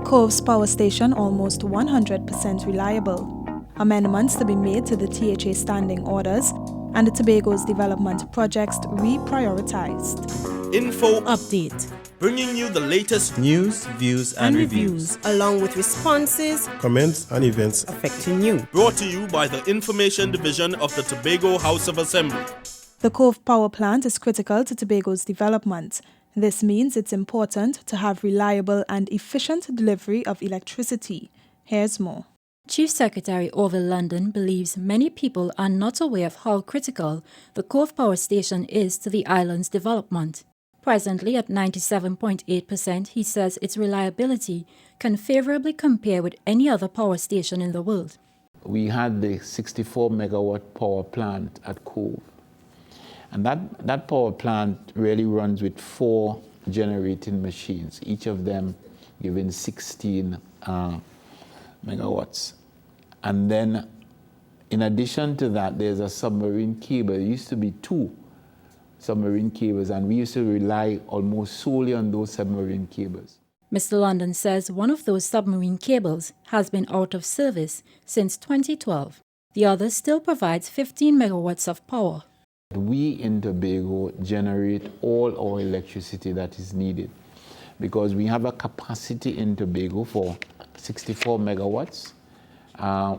Cove's power station almost 100% reliable. Amendments to be made to the THA standing orders and the Tobago's development projects reprioritized. Info Update. bringing you the latest news, views, and reviews. Along with responses, comments, and events affecting you. Brought to you by the Information Division of the Tobago House of Assembly. The Cove Power Plant is critical to Tobago's development. This means it's important to have reliable and efficient delivery of electricity. Here's more. Chief Secretary Orville London believes many people are not aware of how critical the Cove Power Station is to the island's development. Presently at 97.8%, he says its reliability can favorably compare with any other power station in the world. We had the 64 megawatt power plant at Cove. And that power plant really runs with 4 generating machines, each of them giving 16 megawatts. And then, in addition to that, there's a submarine cable. There used to be 2 submarine cables, and we used to rely almost solely on those submarine cables. Mr. London says one of those submarine cables has been out of service since 2012. The other still provides 15 megawatts of power. We in Tobago generate all our electricity that is needed because we have a capacity in Tobago for 64 megawatts.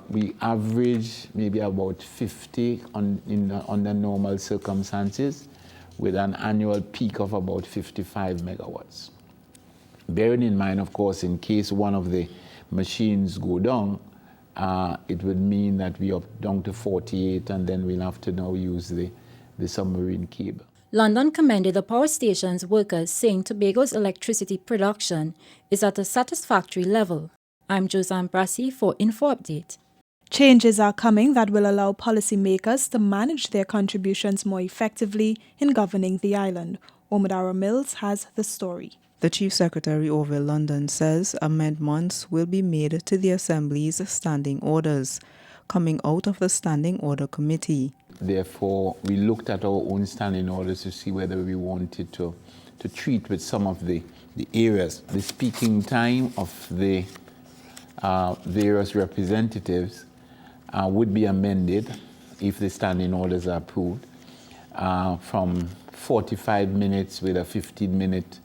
We average maybe about 50 under normal circumstances with an annual peak of about 55 megawatts. Bearing in mind, of course, in case one of the machines go down, it would mean that we are down to 48 and then we'll have to now use the submarine cable. London commended the power station's workers, saying Tobago's electricity production is at a satisfactory level. I'm Josanne Brassi for Info Update. Changes are coming that will allow policymakers to manage their contributions more effectively in governing the island. Omodara Mills has the story. The Chief Secretary Orville London says amendments will be made to the Assembly's standing orders, coming out of the Standing Order Committee. Therefore, we looked at our own standing orders to see whether we wanted to treat with some of the areas. The speaking time of the various representatives would be amended if the standing orders are approved from 45 minutes with a 15-minute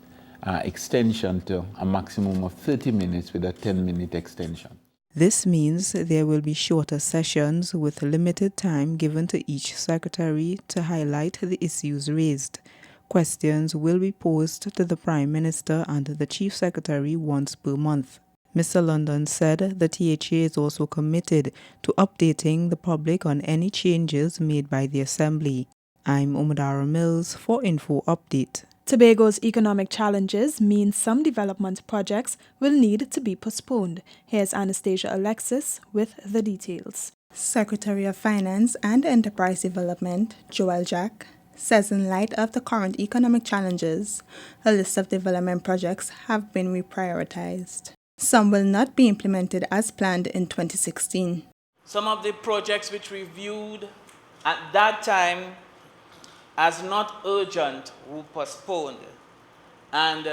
extension to a maximum of 30 minutes with a 10-minute extension. This means there will be shorter sessions with limited time given to each secretary to highlight the issues raised. Questions will be posed to the Prime Minister and the Chief Secretary once per month. Mr. London said the THA is also committed to updating the public on any changes made by the Assembly. I'm Omodara Mills for Info Update. Tobago's economic challenges mean some development projects will need to be postponed. Here's Anastasia Alexis with the details. Secretary of Finance and Enterprise Development, Joel Jack, says in light of the current economic challenges, a list of development projects have been reprioritized. Some will not be implemented as planned in 2016. Some of the projects which we viewed at that time as not urgent were postponed, and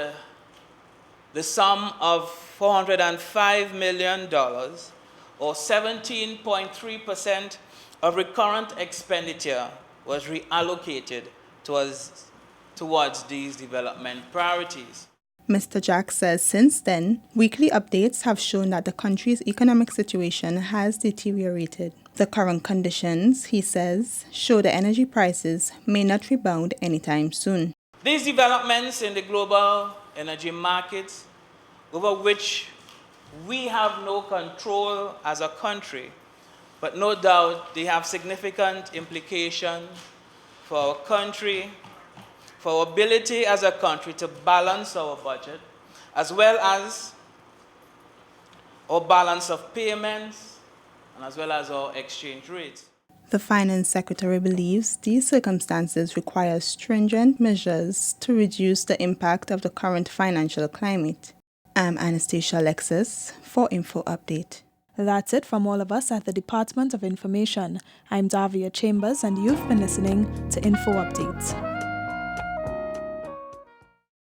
the sum of $405 million, or 17.3% of recurrent expenditure, was reallocated towards these development priorities. Mr. Jack says since then, weekly updates have shown that the country's economic situation has deteriorated. The current conditions, he says, show the energy prices may not rebound anytime soon. These developments in the global energy markets, over which we have no control as a country, but no doubt they have significant implications for our country, for our ability as a country to balance our budget, as well as our balance of payments, and as well as our exchange rates. The Finance Secretary believes these circumstances require stringent measures to reduce the impact of the current financial climate. I'm Anastasia Alexis for Info Update. That's it from all of us at the Department of Information. I'm Davia Chambers, and you've been listening to Info Update.